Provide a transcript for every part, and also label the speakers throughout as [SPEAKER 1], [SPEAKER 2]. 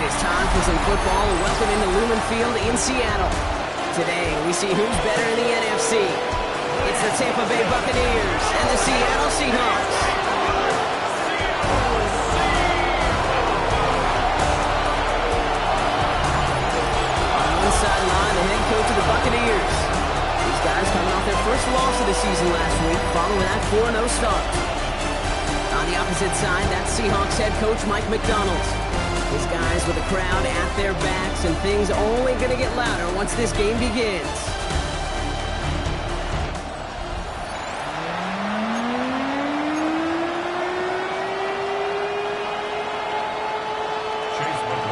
[SPEAKER 1] It's time for some football. Welcome into Lumen Field in Seattle. Today, we see who's better in the NFC. It's the Tampa Bay Buccaneers and the Seattle Seahawks. On one sideline, the head coach of the Buccaneers. These guys coming off their first loss of the season last week, following that 4-0 start. On the opposite side, that's Seahawks head coach Mike McDonald. His guys with the crowd at their backs, and things only going to get louder once this game begins.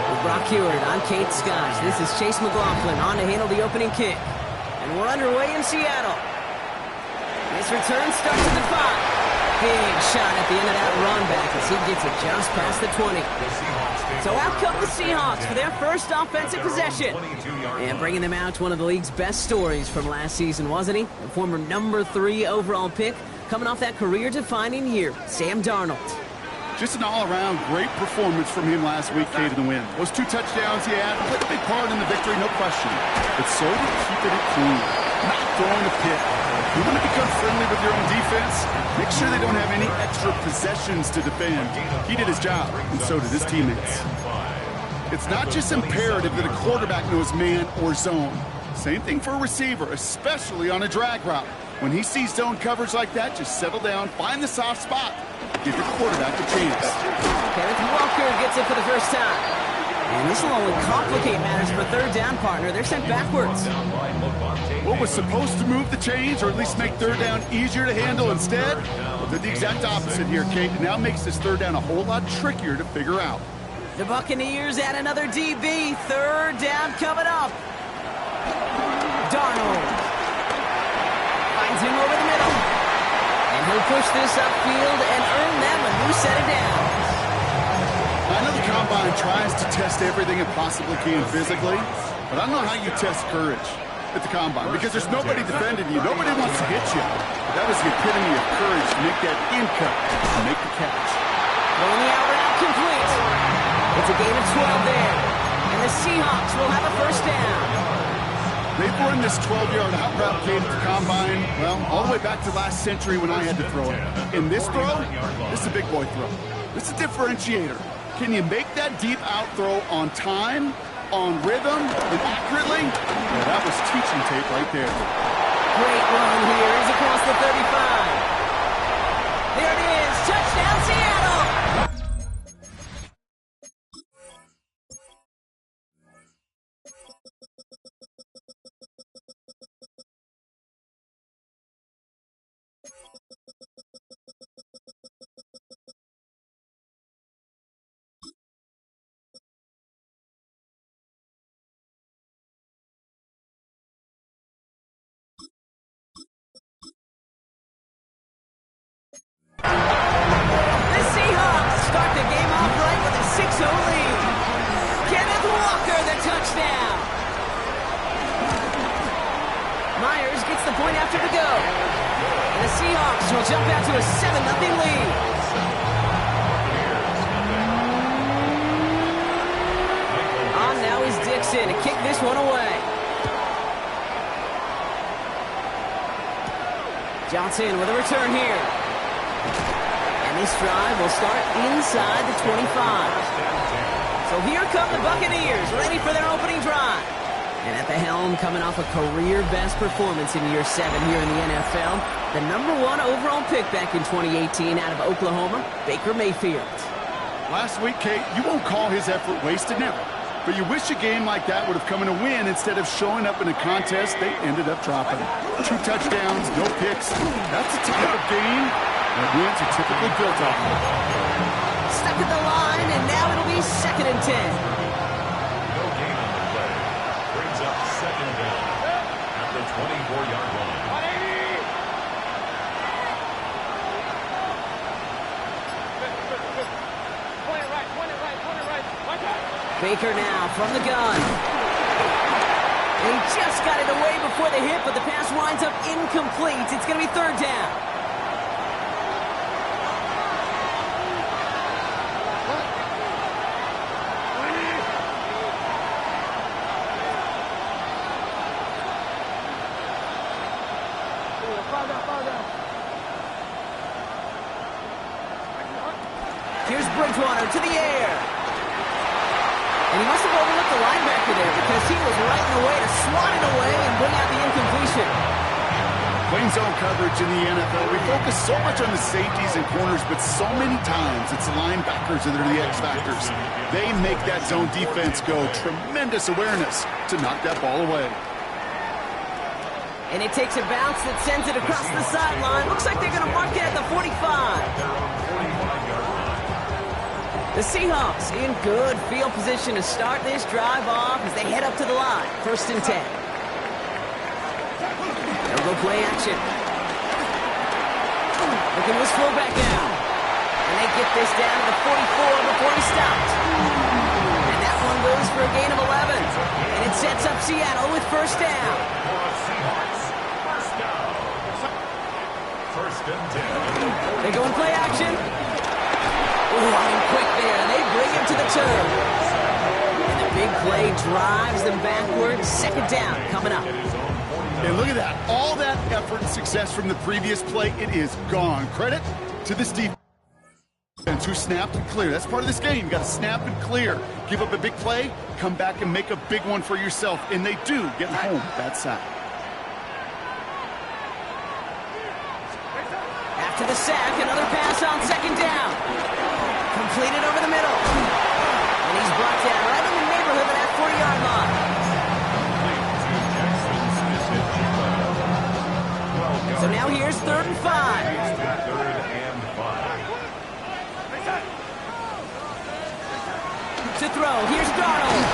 [SPEAKER 1] With Brock Heward, I'm Kate Scott. This is Chase McLaughlin on to handle the opening kick. And we're underway in Seattle. This return starts at the 5. Big shot at the end of that run back as he gets it just past the 20. So out come the Seahawks for their first offensive possession. And bringing them out to one of the league's best stories from last season, wasn't he? The former number 3 overall pick coming off that career-defining year, Sam Darnold.
[SPEAKER 2] Just an all-around great performance from him last week, Kate, in the win. Those 2 touchdowns he had played a big part in the victory, no question. But so did keeping it clean, not throwing a pick. You want to become friendly with your own defense? Make sure they don't have any extra possessions to defend. He did his job, and so did his teammates. It's not just imperative that a quarterback knows man or zone. Same thing for a receiver, especially on a drag route. When he sees zone coverage like that, just settle down, find the soft spot. Give your quarterback a chance.
[SPEAKER 1] Kenneth Walker gets it for the first time. And this will only complicate matters for third down, partner. They're sent backwards.
[SPEAKER 2] What was supposed to move the chains, or at least make third down easier to handle instead? Well, did the exact opposite here, Kate. It now makes this third down a whole lot trickier to figure out.
[SPEAKER 1] The Buccaneers add another DB. Third down coming up. Darnold finds him over the middle. And he'll push this upfield and earn them a new set of downs.
[SPEAKER 2] I know the Combine tries to test everything it possibly can physically, but I don't know how you test courage at the Combine, because there's nobody defending you. Nobody wants to hit you. That was the epitome of courage to make that in cut and make the catch.
[SPEAKER 1] Throwing the out route complete. It's a gain of 12 there, and the Seahawks will have a first down.
[SPEAKER 2] They've run this 12-yard out route game at the Combine, well, all the way back to last century when I had to throw it. In this throw, this is a big boy throw. This is a differentiator. Can you make that deep out throw on time, on rhythm, and accurately? Yeah, that was teaching tape right there.
[SPEAKER 1] Great run here. He's across the 35. There it is. Touchdown, Seattle! The Seahawks start the game off right with a 6-0 lead. Kenneth Walker, the touchdown. Myers gets the point after the go. And the Seahawks will jump out to a 7-0 lead. On now is Dixon to kick this one away. Johnson with a return here. And this drive will start inside the 25. So here come the Buccaneers, ready for their opening drive. And at the helm, coming off a career-best performance in year 7 here in the NFL, the #1 overall pick back in 2018 out of Oklahoma, Baker Mayfield.
[SPEAKER 2] Last week, Kate, you won't call his effort wasted, never. But you wish a game like that would have come in a win instead of showing up in a contest they ended up dropping. 2 touchdowns, no picks. That's the type of game that wins are typically built off of.
[SPEAKER 1] Stuck at the line, and now it'll be 2nd and 10.
[SPEAKER 3] No gain on the play. Brings up 2nd down at the 24-yard line.
[SPEAKER 1] Baker now from the gun. He just got it away before the hit, but the pass winds up incomplete. It's going to be 3rd down. Here's Bridgewater to the air. And he must have overlooked the linebacker there because he was right in the way to swat it away and bring out the incompletion.
[SPEAKER 2] Playing zone coverage in the NFL, we focus so much on the safeties and corners, but so many times it's the linebackers that are the X factors. They make that zone defense go. Tremendous awareness to knock that ball away.
[SPEAKER 1] And it takes a bounce that sends it across the sideline. Looks like they're going to mark it at the 45. The Seahawks in good field position to start this drive off as they head up to the line. 1st and 10. They'll go play action. Looking to slow back down. And they get this down to the 44 before he stopped. And that one goes for a gain of 11. And it sets up Seattle with 1st down.
[SPEAKER 3] First and 10.
[SPEAKER 1] They go and play action. Running quick there. They bring him to the turf. And the big play drives them backwards. 2nd down coming up.
[SPEAKER 2] And look at that. All that effort and success from the previous play, it is gone. Credit to this defense who snapped and clear. That's part of this game. You got to snap and clear. Give up a big play, come back and make a big one for yourself. And they do get home that side.
[SPEAKER 1] After the sack, another pass on 2nd down. Completed over the middle. And he's brought down right in the neighborhood of that 40-yard line. So now here's 3rd and 5. To throw, here's Darnold.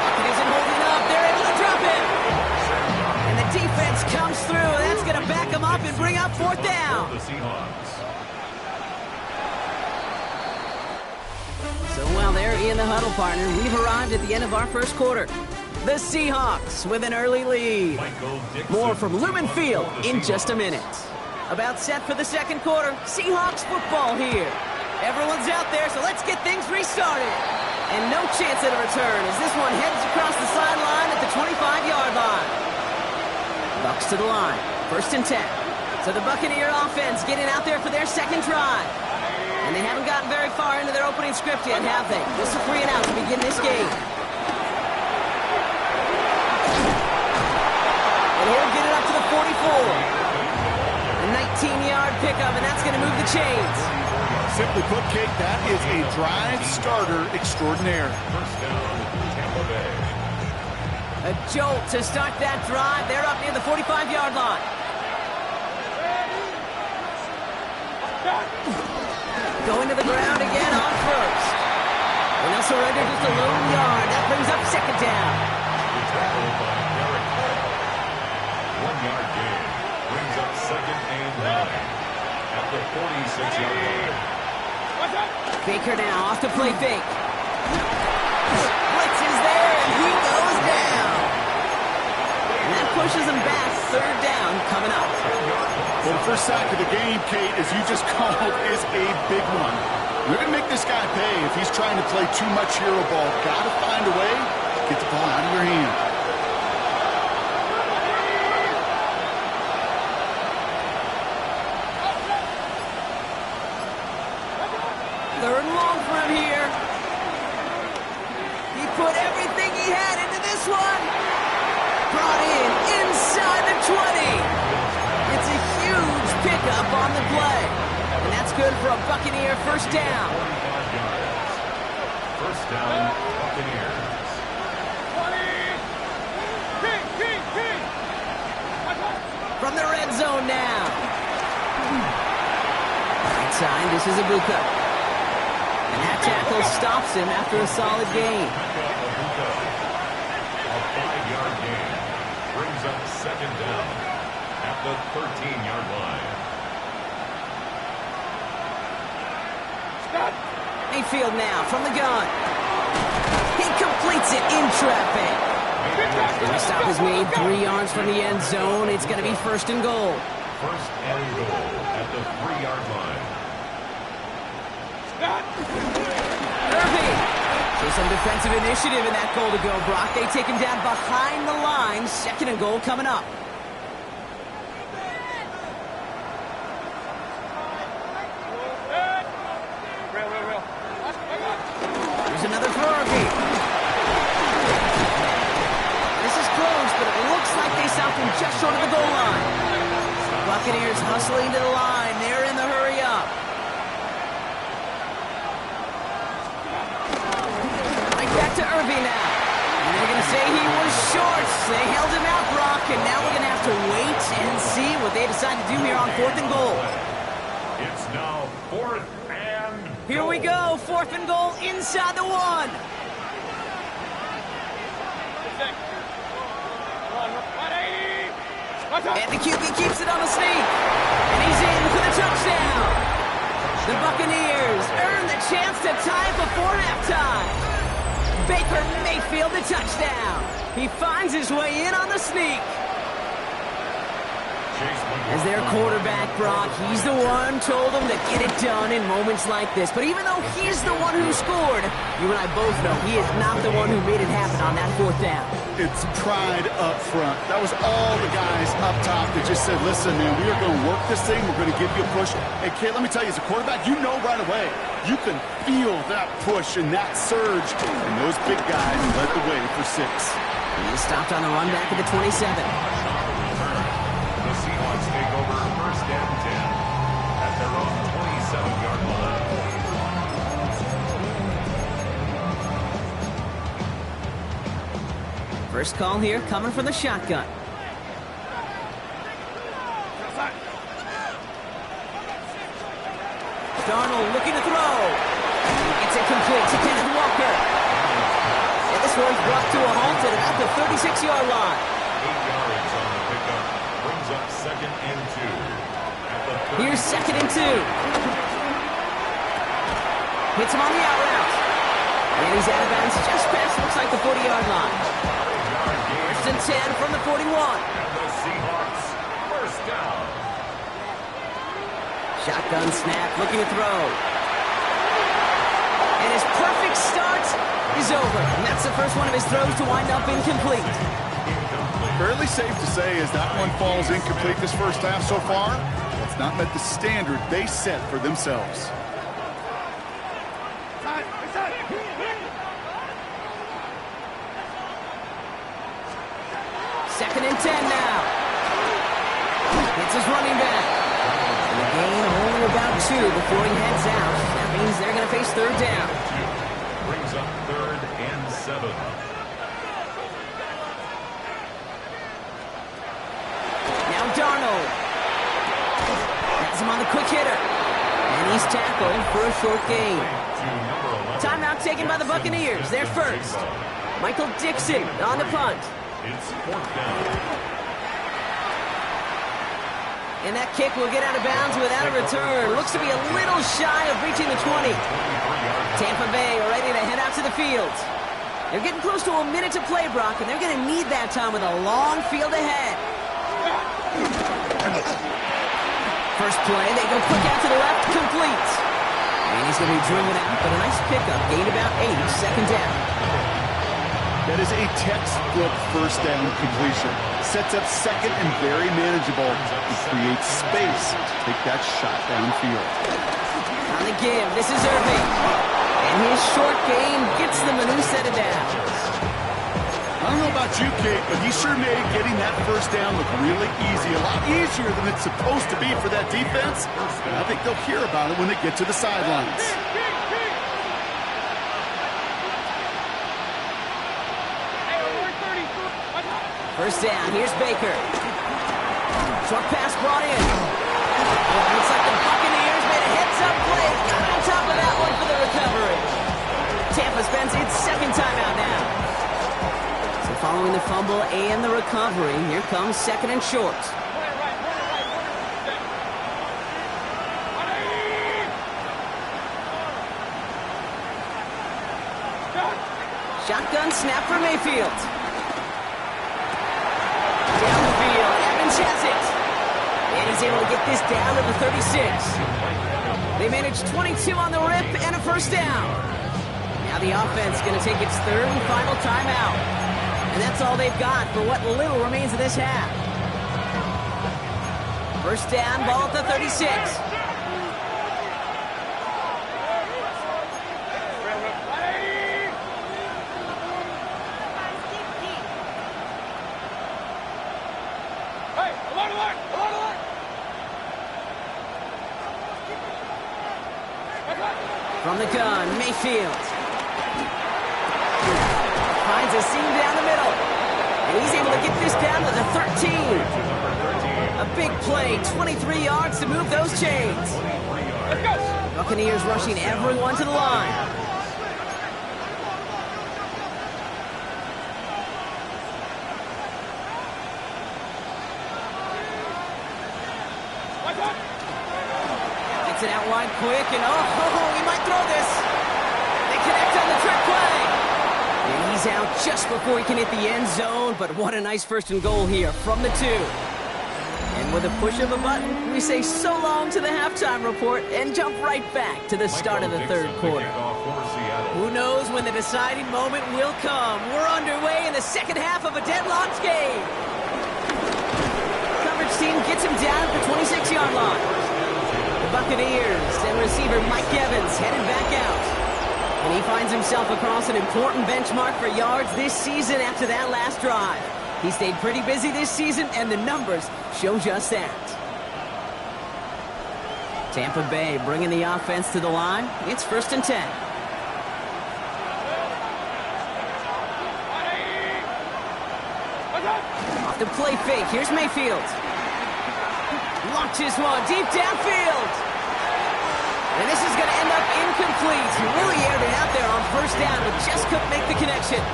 [SPEAKER 1] It isn't holding up. They're able to drop it. And the defense comes through. That's going to back them up and bring up 4th down. So while they're in the huddle, partner, we've arrived at the end of our 1st quarter. The Seahawks with an early lead. More from Lumen Field in just a minute. About set for the 2nd quarter. Seahawks football here. Everyone's out there, so let's get things restarted. And no chance at a return as this one heads across the sideline at the 25-yard line. Bucks to the line. 1st and 10. So the Buccaneer offense getting out there for their 2nd drive. And they haven't gotten very far into their opening script yet, have they? This is 3 and out to begin this game. And he'll get it up to the 44. A 19-yard pickup, and that's going to move the chains.
[SPEAKER 2] Simply put, Kate, that is a drive starter extraordinaire.
[SPEAKER 1] A jolt to start that drive. They're up near the 45-yard line. Going to the ground again on 1st. And they'll surrender just a lone yard. That brings up 2nd down.
[SPEAKER 3] 1-yard gain brings up 2nd and 9 at the 46-yard line.
[SPEAKER 1] Baker now off to play fake. Blitz is there, and he goes down. And that pushes him back. 3rd down coming up.
[SPEAKER 2] Well, the first sack of the game, Kate, as you just called, is a big one. You're going to make this guy pay if he's trying to play too much hero ball. Got to find a way to get the ball out of your hand.
[SPEAKER 1] Third and long for him here. He put everything he had into this one. Brought in inside the 20. It's a huge pickup on the play. And that's good for a Buccaneer 1st down.
[SPEAKER 3] 1st down, Buccaneers.
[SPEAKER 1] From the red zone now. Right side, this is Ibuka. And that tackle stops him after a solid gain.
[SPEAKER 3] A 5-yard gain brings up 2nd down at the 13-yard line.
[SPEAKER 1] Mayfield now from the gun. He completes it in traffic. And the stop is made 3 yards from the end zone. It's going to be 1st and goal.
[SPEAKER 3] 1st and goal at the 3-yard line.
[SPEAKER 1] Irving. So some defensive initiative in that goal to go, Brock. They take him down behind the line. 2nd and goal coming up. just short of the goal line. Buccaneers hustling to the line. They're in the hurry up. Right back to Irving now. And they're going to say he was short. They held him out, Brock, and now we're going to have to wait and see what they decide to do here on 4th and goal.
[SPEAKER 3] It's now 4th and goal.
[SPEAKER 1] Here we go, 4th and goal inside the 1. And the QB keeps it on the sneak. And he's in for the touchdown. The Buccaneers earn the chance to tie it before halftime. Baker Mayfield the touchdown. He finds his way in on the sneak. As their quarterback, Brock, he's the one told them to get it done in moments like this. But even though he's the one who scored, you and I both know he is not the one who made it happen on that 4th down.
[SPEAKER 2] It's pride up front. That was all the guys up top that just said, listen, man, we are going to work this thing. We're going to give you a push. Hey, kid, let me tell you, as a quarterback, you know right away. You can feel that push and that surge. And those big guys led the way for 6.
[SPEAKER 1] He stopped on the run back at the 27.
[SPEAKER 3] The Seahawks take over 1st and 10 at their own 27-yard line.
[SPEAKER 1] First call here coming from the shotgun. Darnold looking to throw. It's incomplete to Kenneth Walker. And this one's brought to a halt at about the 36-yard line.
[SPEAKER 3] 8 yards on the pickup. Brings up 2nd and 2. At the
[SPEAKER 1] Here's 2nd and 2. Hits him on the out route. And he's out of bounds just past, looks like the 40-yard line. 1st and 10 from the 41.
[SPEAKER 3] And the Seahawks, 1st down.
[SPEAKER 1] Shotgun snap, looking to throw. And his perfect start is over. And that's the first one of his throws to wind up incomplete.
[SPEAKER 2] Fairly safe to say as that one falls incomplete this first half so far, it's not met the standard they set for themselves.
[SPEAKER 1] Second and 10 now. It's his running back. And the gain only about 2 before he heads out. That means they're going to face 3rd down.
[SPEAKER 3] Brings up 3rd and 7.
[SPEAKER 1] Now Darnold. Has him on the quick hitter. And he's tackled for a short gain. Timeout taken by the Buccaneers. They're first. Michael Dixon on the punt.
[SPEAKER 3] It's 4th down.
[SPEAKER 1] And that kick will get out of bounds without a return. Looks to be a little shy of reaching the 20. Tampa Bay are ready to head out to the field. They're getting close to a minute to play, Brock, and they're going to need that time with a long field ahead. First play, they go quick out to the left, complete. And he's going to be driven out, but a nice pickup. Gained about 8, 2nd down.
[SPEAKER 2] That is a textbook 1st down completion. Sets up 2nd and very manageable and creates space to take that shot downfield.
[SPEAKER 1] On the give, this is Irving. And his short game gets them a new set of downs.
[SPEAKER 2] I don't know about you, Kate, but he sure made getting that 1st down look really easy. A lot easier than it's supposed to be for that defense. And I think they'll hear about it when they get to the sidelines.
[SPEAKER 1] First down, here's Baker. Short pass brought in. Looks like the Buccaneers made a heads-up play. Got on top of that one for the recovery. Tampa spends its 2nd timeout now. So following the fumble and the recovery, here comes 2nd and short. Shotgun snap for Mayfield. Down the field, Evans has it. And he's able to get this down to the 36. They managed 22 on the rip and a 1st down. Now the offense going to take its 3rd and final timeout. And that's all they've got for what little remains of this half. 1st down, ball at the 36. From the gun, Mayfield. Finds a seam down the middle. And he's able to get this down to the 13. A big play, 23 yards to move those chains. Buccaneers rushing everyone to the line. Gets it out wide quick, and he might throw this. They connect on the trick play. And he's out just before he can hit the end zone, but what a nice first and goal here from the 2. And with a push of a button, we say so long to the halftime report and jump right back to the start of the third quarter. Who knows when the deciding moment will come? We're underway in the second half of a deadlocked game. Coverage team gets him down at the 26-yard line. The Buccaneers and receiver Mike Evans headed back out. And he finds himself across an important benchmark for yards this season after that last drive. He stayed pretty busy this season, and the numbers show just that. Tampa Bay bringing the offense to the line. It's 1st and 10. Off the play fake. Here's Mayfield. Launches one deep downfield. And this is going to end up incomplete. He really aired it out there on 1st down, but just couldn't make the connection.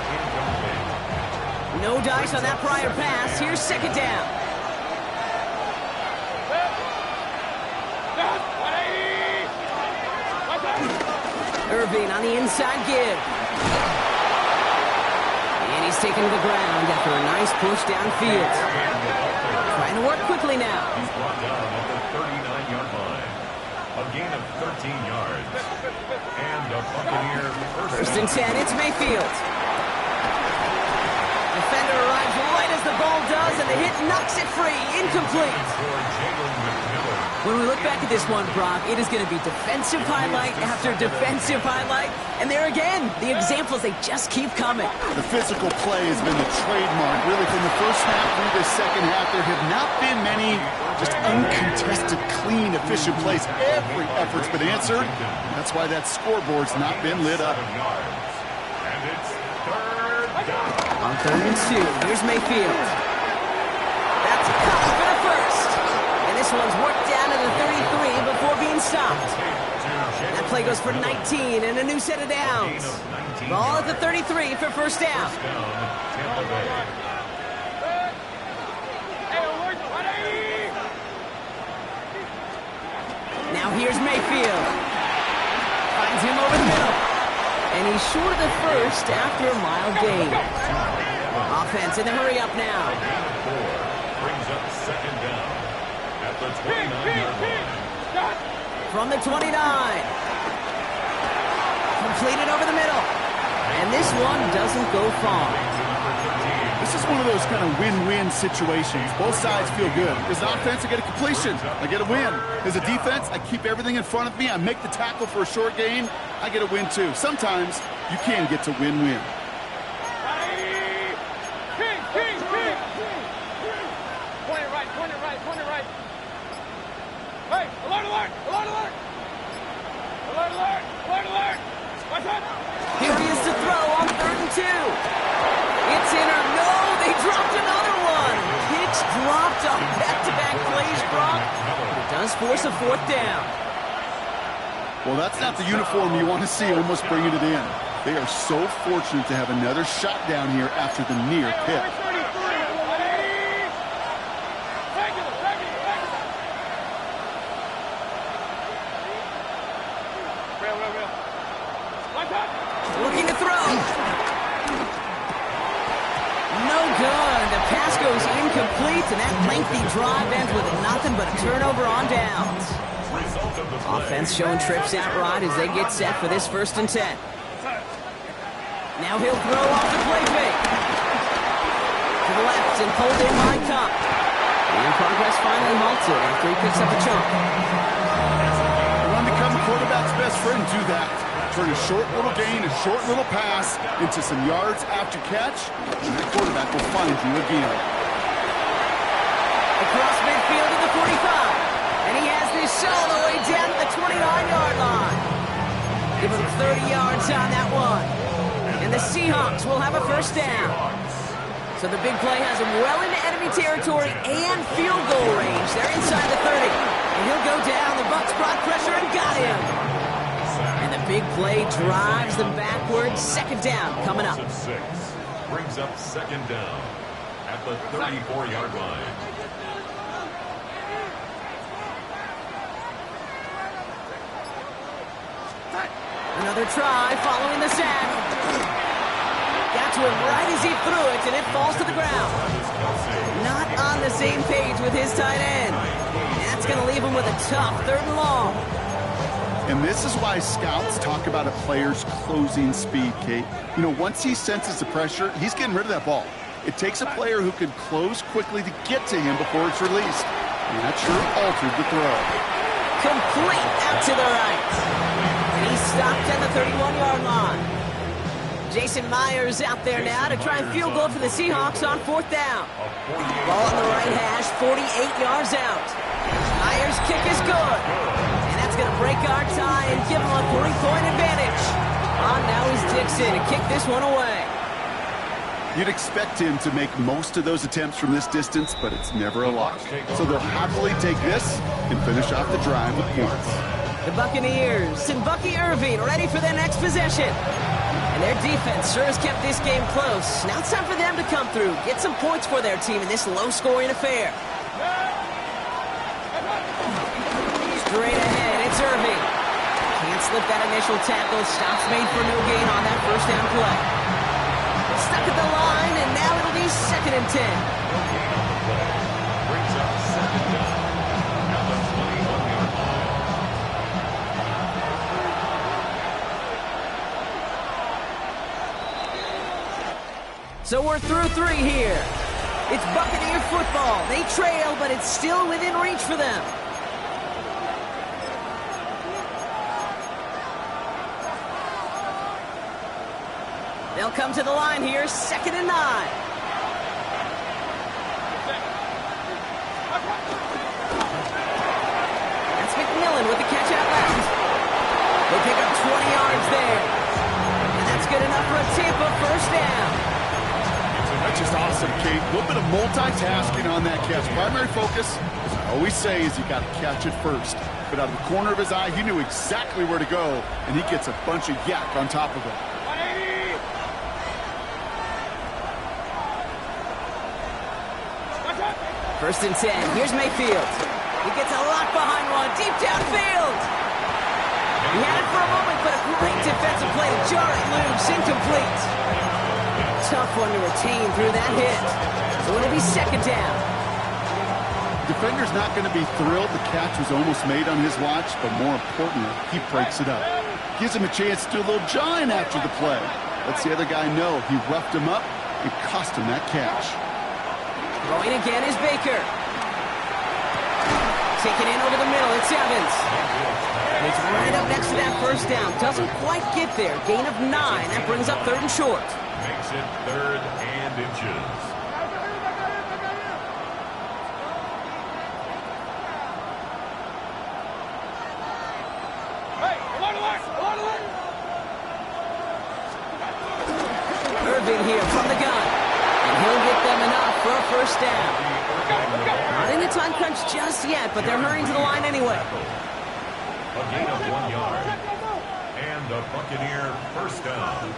[SPEAKER 1] No dice on that prior pass. Here's 2nd down. Irving on the inside give. And he's taken to the ground after a nice push downfield. Trying to work quickly now.
[SPEAKER 3] He's brought down at the 39-yard line. A gain of 13 yards. And a Buccaneer
[SPEAKER 1] first and 10. It's Mayfield. Defender arrives right as the ball does, and the hit knocks it free. Incomplete. When we look back at this one, Brock, it is going to be defensive highlight after defensive highlight. And there again, the examples, they just keep coming.
[SPEAKER 2] The physical play has been the trademark. Really, from the first half through the second half, there have not been many just uncontested, clean, efficient plays. Every effort's been answered. That's why that scoreboard's not been lit up.
[SPEAKER 3] And it's 3rd down.
[SPEAKER 1] On 3rd and 2, here's Mayfield. That's a copy for the first. And this one's worked down to the 33 before being stopped. That play goes for 19 and a new set of downs. Ball at the 33 for 1st down. Now here's Mayfield. Finds him over the middle. And he's short of the first after a mild gain. Offense in the hurry up now.
[SPEAKER 3] Brings up 2nd down at the 29-yard line.
[SPEAKER 1] From the 29. Completed over the middle. And this one doesn't go far.
[SPEAKER 2] This is one of those kind of win-win situations. Both sides feel good. As an offense, I get a completion. I get a win. As a defense, I keep everything in front of me. I make the tackle for a short gain. I get a win, too. Sometimes you can get to win-win.
[SPEAKER 4] Point it right. Hey, alert!
[SPEAKER 1] Here he is to throw on 3rd and 2. It's in or no, they dropped another one. Pitch dropped on back-to-back plays, Brock. It does force a 4th down.
[SPEAKER 2] Well, that's not the uniform you want to see almost bringing it in. They are so fortunate to have another shot down here after the near pick.
[SPEAKER 1] Looking to throw. No good. The pass goes incomplete, and that lengthy drive ends with nothing but a turnover on downs. Offense showing trips out right as they get set for this 1st and 10. Now he'll throw off the play fake. To the left and pulled in by Cup. And progress finally halted after he picks up a chunk.
[SPEAKER 2] You want to become a quarterback's best friend, do that. Turn a short little gain, a short little pass into some yards after catch, and that quarterback will find you again.
[SPEAKER 1] Across all the way down to the 29-yard line. Give him 30 yards on that one. And the Seahawks will have a first down. So the big play has him well into enemy territory and field goal range. They're inside the 30. And he'll go down. The Bucs brought pressure and got him. And the big play drives them backwards. Second down coming up.
[SPEAKER 3] Brings up second down at the 34-yard line.
[SPEAKER 1] Another try following the sack. Got to him right as he threw it, and it falls to the ground. Not on the same page with his tight end. That's going to leave him with a tough 3rd and long.
[SPEAKER 2] And this is why scouts talk about a player's closing speed, Kate. You know, once he senses the pressure, he's getting rid of that ball. It takes a player who can close quickly to get to him before it's released. And that sure altered the throw.
[SPEAKER 1] Complete out to the right. And he's stopped at the 31-yard line. Jason Myers out there now to try and field goal for the Seahawks on 4th down. Ball on the right hash, 48 yards out. Myers' kick is good. And that's going to break our tie and give him a 3-point advantage. Now he's Dixon to kick this one away.
[SPEAKER 2] You'd expect him to make most of those attempts from this distance, but it's never a lock. So they'll happily take this and finish off the drive with points.
[SPEAKER 1] The Buccaneers and Bucky Irving ready for their next possession. And their defense sure has kept this game close. Now it's time for them to come through, get some points for their team in this low-scoring affair. Straight ahead, it's Irving. Can't slip that initial tackle. Stops made for no gain on that first down play. Stuck at the line, and now it'll be 2nd and 10.
[SPEAKER 3] Brings up second down at the 21-yard line.
[SPEAKER 1] So we're through 3 here. It's Buccaneer football. They trail, but it's still within reach for them. They'll come to the line here, 2nd and 9. That's McMillan with the catch out left. They pick up 20 yards there. And that's good enough for a Tampa first down.
[SPEAKER 2] That's just awesome, Kate. A little bit of multitasking on that catch. Primary focus, as I always say, is you got to catch it first. But out of the corner of his eye, he knew exactly where to go, and he gets a bunch of yak on top of it.
[SPEAKER 1] 1st and 10. Here's Mayfield. He gets a lock behind one, deep downfield. He had it for a moment, but a great defensive play to jar it loose, incomplete. Tough one to retain through that hit. So it'll be 2nd down.
[SPEAKER 2] The defender's not going to be thrilled the catch was almost made on his watch, but more importantly, he breaks it up. Gives him a chance to do a little jawing after the play. Lets the other guy know he roughed him up and cost him that catch.
[SPEAKER 1] Throwing again is Baker. Taken in over the middle, it's Evans. He's right up next to that first down. Doesn't quite get there. Gain of 9. That brings up 3rd and short.
[SPEAKER 3] Makes it 3rd and inches.
[SPEAKER 1] Irving here from the gun. And he'll get them enough for a first down. Not in a time crunch just yet, but they're hurrying to the line anyway.
[SPEAKER 3] A gain of 1 yard. And the Buccaneer first down.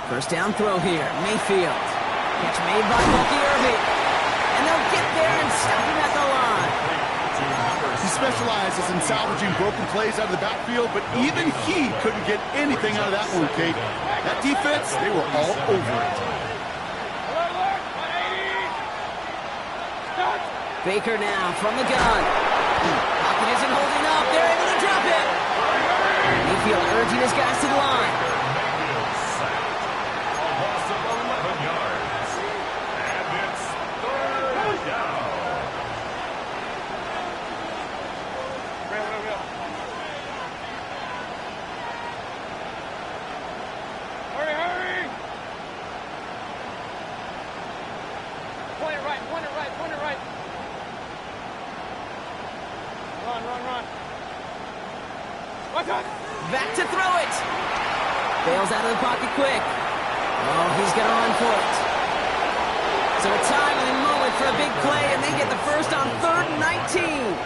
[SPEAKER 1] First down throw here. Mayfield. Catch made by Bucky Irving. And they'll get there and stop him at the line.
[SPEAKER 2] He specializes in salvaging broken plays out of the backfield, but even he couldn't get anything out of that one, Kate. That defense, they were all over it.
[SPEAKER 1] Baker now from the gun. Pocket isn't holding up. They're able to drop it. Mayfield urging his guys to the line.
[SPEAKER 3] A loss of 11 yards. And it's 3rd down.
[SPEAKER 4] run. Watch out.
[SPEAKER 1] Back to throw it. Bails out of the pocket quick. Oh, he's going to run for it. So a timely moment for a big play, and they get the first on 3rd and 19.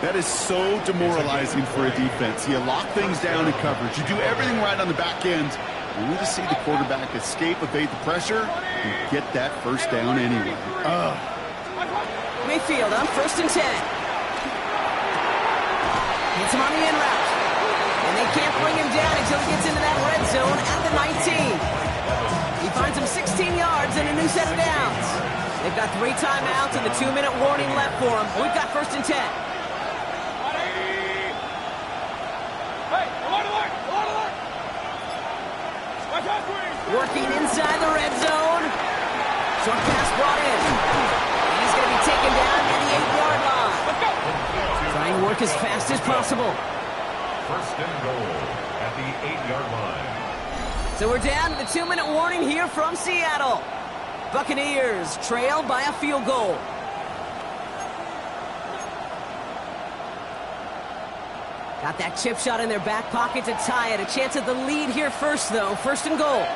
[SPEAKER 2] That is so demoralizing for a defense. You lock things down in coverage. You do everything right on the back end. You need to see the quarterback escape, evade the pressure, and get that first down anyway.
[SPEAKER 1] Mayfield on 1st and 10. Hits him on the in route. And they can't bring him down until he gets into that red zone at the 19. He finds him 16 yards and a new set of downs. They've got 3 timeouts and the 2-minute warning left for him. We've got 1st and 10. Working inside the red zone. Short pass brought in. He's going to be taken down at the 8-yard line. Trying to work as fast as possible.
[SPEAKER 3] 1st and goal at the 8-yard line.
[SPEAKER 1] So we're down to the 2-minute warning here from Seattle. Buccaneers trail by a field goal. Got that chip shot in their back pocket to tie it. A chance at the lead here first, though. 1st and goal.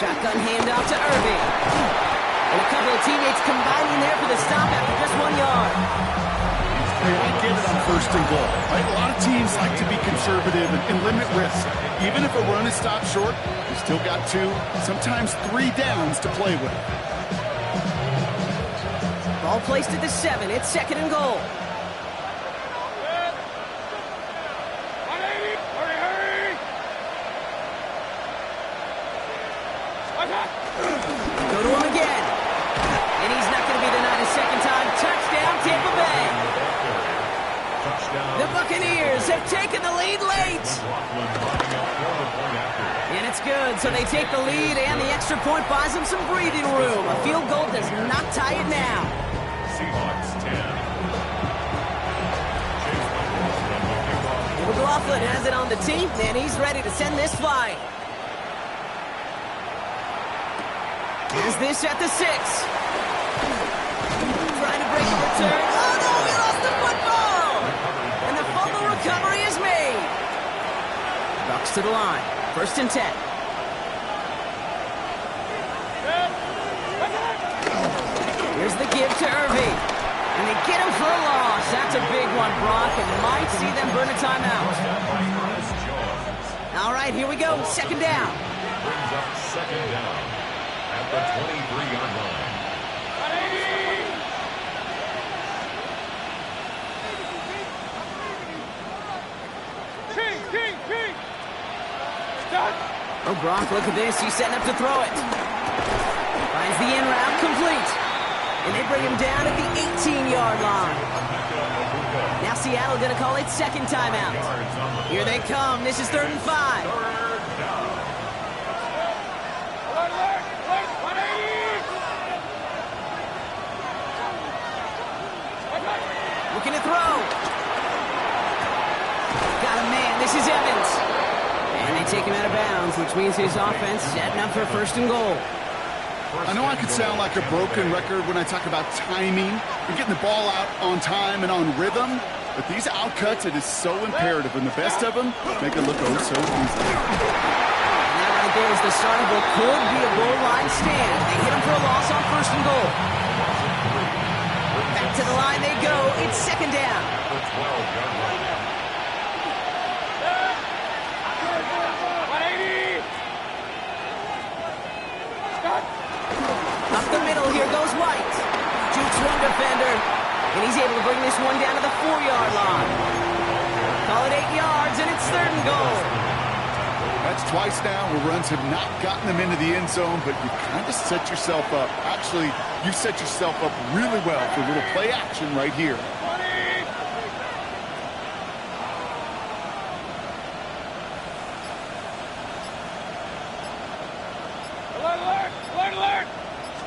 [SPEAKER 1] Shotgun handoff to Irving. And a couple of teammates combining there for the stop after just 1 yard.
[SPEAKER 2] Hey, I get it on 1st and goal. Right? A lot of teams like to be conservative and limit risk. Even if a run is stopped short, you still got 2, sometimes 3 downs to play with.
[SPEAKER 1] Ball placed at the 7. It's 2nd and goal. Go to him again. And he's not going to be denied a second time. Touchdown, Tampa Bay. The Buccaneers have taken the lead late. And it's good. So they take the lead, and the extra point buys them some breathing room. A field goal does not tie it now.
[SPEAKER 3] Seahawks 10.
[SPEAKER 1] McLaughlin has it on the team, and he's ready to send this flight. Is this at the 6? Trying to break the return. Oh, no, he lost the football! And the fumble recovery is made. Bucks to the line. 1st and 10. Here's the give to Irving. And they get him for a loss. That's a big one, Brock, and might see them burn a timeout. All right, here we go. 2nd down.
[SPEAKER 3] Brings up 2nd down at the 23-yard line.
[SPEAKER 1] Oh, Brock, look at this. He's setting up to throw it. Finds the in route complete. And they bring him down at the 18-yard line. Now Seattle going to call it 2nd timeout. Here they come. This is 3rd and 5. Looking to throw. Got a man. This is Evans. And they take him out of bounds, which means his offense setting up for 1st and goal.
[SPEAKER 2] I know I could sound like a broken record when I talk about timing and getting the ball out on time and on rhythm, but these outcuts, it is so imperative, and the best of them make it look oh so easy.
[SPEAKER 1] And that right there is the start of what could be a goal line stand. They hit him for a loss on 1st and goal. Back to the line they go. It's 2nd down. Up the middle, here goes White. Jukes one defender, and he's able to bring this one down to the 4-yard line. Call it 8 yards, and it's 3rd and goal.
[SPEAKER 2] That's twice now where runs have not gotten them into the end zone, but you kind of set yourself up. Actually, you set yourself up really well for a little play action right here.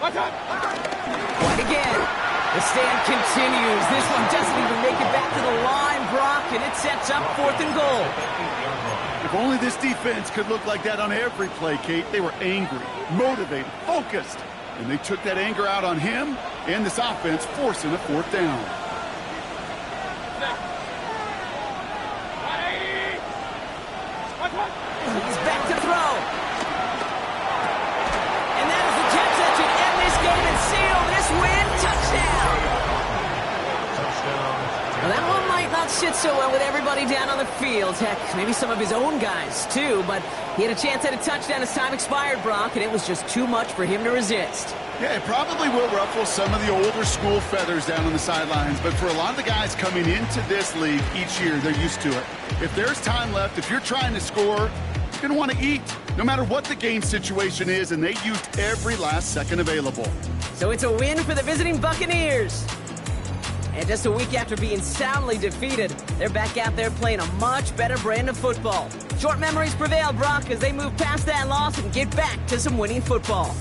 [SPEAKER 1] White again. The stand continues. This one doesn't even make it back to the line, Brock, and it sets up 4th and goal.
[SPEAKER 2] If only this defense could look like that on every play, Kate. They were angry, motivated, focused, and they took that anger out on him and this offense, forcing a 4th down.
[SPEAKER 1] He's back to throw. And that is the catch that should end this game and seal this win. Touchdown. Well, that one might not sit so well with everybody down on the field. Heck, maybe some of his own guys, too. But he had a chance at a touchdown as time expired, Brock, and it was just too much for him to resist.
[SPEAKER 2] Yeah, it probably will ruffle some of the older school feathers down on the sidelines, but for a lot of the guys coming into this league each year, they're used to it. If there's time left, if you're trying to score, you're going to want to eat, no matter what the game situation is, and they used every last second available.
[SPEAKER 1] So it's a win for the visiting Buccaneers. And just a week after being soundly defeated, they're back out there playing a much better brand of football. Short memories prevail, Brock, as they move past that loss and get back to some winning football.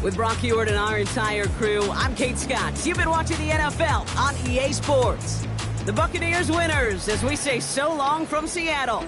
[SPEAKER 1] With Brock Heward and our entire crew, I'm Kate Scott. You've been watching the NFL on EA Sports. The Buccaneers winners as we say so long from Seattle.